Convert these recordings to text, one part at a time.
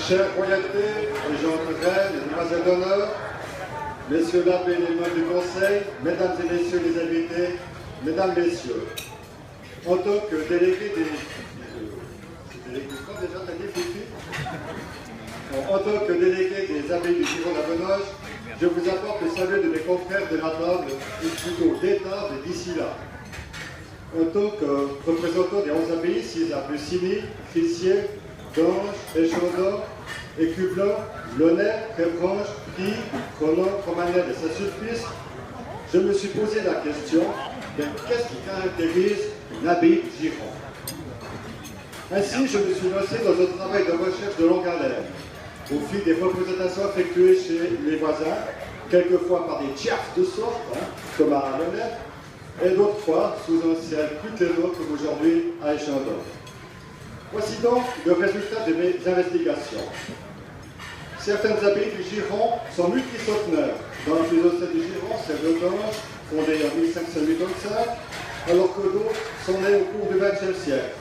Chères royautés, les gens de reine, les demoiselles d'honneur, messieurs l'abbé et les membres du conseil, mesdames et messieurs les invités, mesdames, messieurs, en tant que délégué des... En tant que délégué des abbayes du Giron à Benoît, je vous apporte le salut de mes confrères de la table, ou plutôt des tables d'ici là. En tant que représentant des 11 abbayes, 6 à Lucini, Crissier, Gange, Échandor, Écublanc, Launay, Crébranche, Prie, Roland, Romanel et Saint-Sulpice, je me suis posé la question de qu'est-ce qui caractérise l'abbaye du Giron. Ainsi, je me suis lancé dans un travail de recherche de longue haleine, au fil des représentations effectuées chez les voisins, quelquefois par des tchafs de sorte, comme à Launay, et d'autres fois sous un ciel plus ténor comme aujourd'hui à Échandor. Voici donc le résultat de mes investigations. Certaines abbayes du Giron sont multicentenaires. Dans la plus ancienne du Giron, celle de Gange, fondée en 1585, alors que d'autres sont nées au cours du XXe siècle,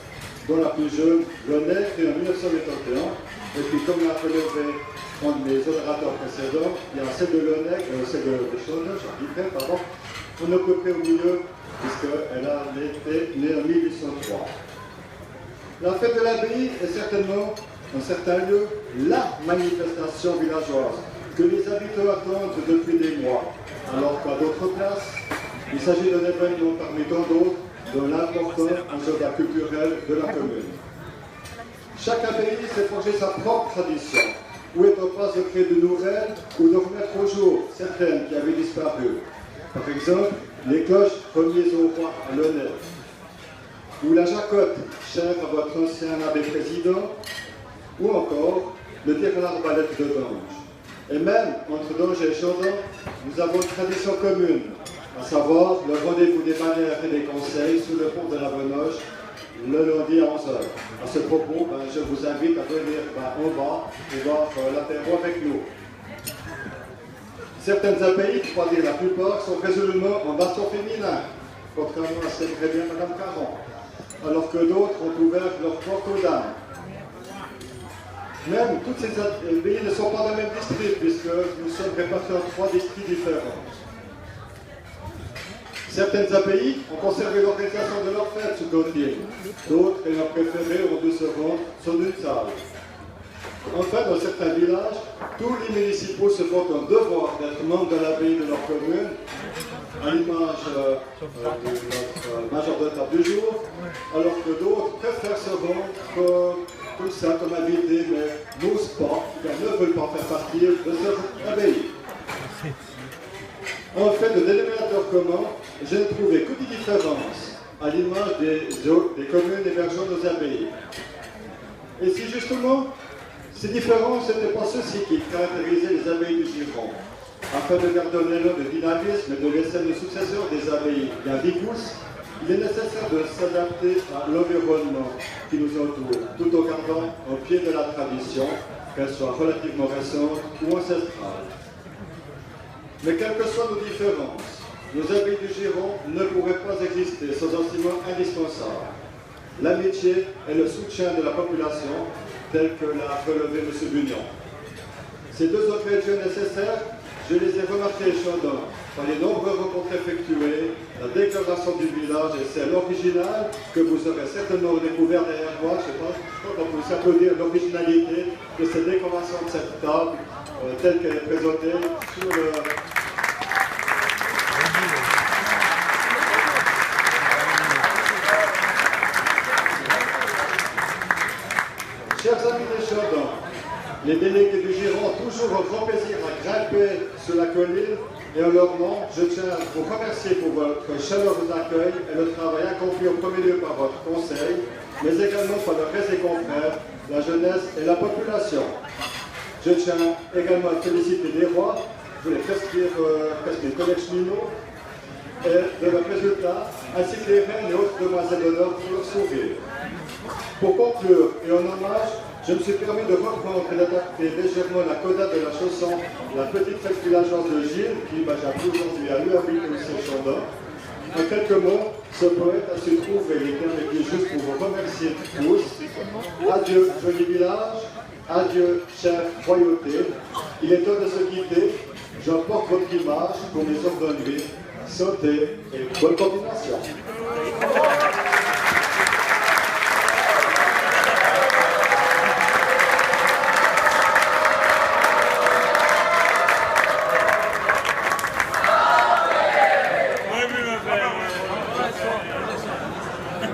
dont la plus jeune, Launay, créée en 1981, et puis comme l'a relevé un de mes orateurs précédents, il y a celle de Launay, celle de Échandor, pardon, on est à peu près au milieu, puisqu'elle a été née en 1803. La fête de l'abbaye est certainement, dans certains lieux, la manifestation villageoise que les habitants attendent depuis des mois, alors qu'à d'autres places, il s'agit d'un événement parmi tant d'autres de l'important agenda culturel de la commune. Chaque abbaye s'est forgé sa propre tradition, ou est en passe de créer de nouvelles ou de remettre au jour certaines qui avaient disparu. Par exemple, les cloches remises au roi à Launay, ou la jacotte, chère à votre ancien abbé président, ou encore le tir à l'arbalète de Gange. Et même, entre Gange et Échandor, nous avons une tradition commune, à savoir le rendez-vous des bannières et des conseils sous le pont de la Benoche, le lundi à 11h. À ce propos, je vous invite à venir en bas et voir l'apéro avec nous. Certaines abbayes, pour pas dire la plupart, sont résolument en baston féminin, contrairement à ce que très bien Mme Caron, alors que d'autres ont ouvert leur porte aux dames. Même toutes ces abbayes ne sont pas dans le même district, puisque nous sommes répartis en 3 districts différents. Certaines abbayes ont conservé l'organisation de leur fête sous clotilde, d'autres ayant préféré ont dû se rendre sur une salle. Enfin, dans certains villages, tous les municipaux se font un devoir d'être membres de l'abbaye de leur commune, à l'image de notre major de table du jour, alors que d'autres préfèrent se rendre tout ça comme invité, mais n'osent pas, car ne veulent pas faire partie de cette abbaye. En fait de dénominateur commun, je n'ai trouvé que des différences, à l'image des communes hébergeant nos abbayes. Et si justement, ces différences n'étaient pas ceci qui caractérisaient les abbayes du Giron. Afin de garder un élan de dynamisme et de laisser une succession des abbayes bien vigouses, il est nécessaire de s'adapter à l'environnement qui nous entoure, tout en gardant au pied de la tradition, qu'elle soit relativement récente ou ancestrale. Mais quelles que soient nos différences, nos abbayes du Giron ne pourraient pas exister sans un ciment indispensable. L'amitié et le soutien de la population, tel que l'a relevé M. Bugnon. Ces deux ingrédients nécessaires, je les ai remarqués à Échandor par les nombreuses rencontres effectuées, la déclaration du village et celle originale que vous aurez certainement découvert derrière moi. Je ne sais pas qu'on peut s'applaudir l'originalité de cette décoration de cette table telle qu'elle est présentée sur le... Chers amis d'Échandor, les délégués du Giron ont toujours un grand plaisir à grimper sur la colline et en leur nom, je tiens à vous remercier pour votre chaleureux accueil et le travail accompli au premier lieu par votre conseil, mais également par le reste des confrères, la jeunesse et la population. Je tiens également à féliciter les rois, je voulais presque les collègues cheminots, et de leurs résultats, ainsi que les reines et autres demoiselles d'honneur pour leur sourire. Pour conclure, et en hommage, je me suis permis de reprendre et d'adapter légèrement la coda de la chanson La petite fête villageoise de Gilles, qui, j'avoue aujourd'hui, a lieu à Échandor. En quelques mots, ce poète a su trouver les termes les plus justes pour vous remercier tous. Adieu, joli village, Adieu, chère royauté. Il est temps de se quitter. J'emporte votre image pour mes ordonneries. Sautez et bonne continuation.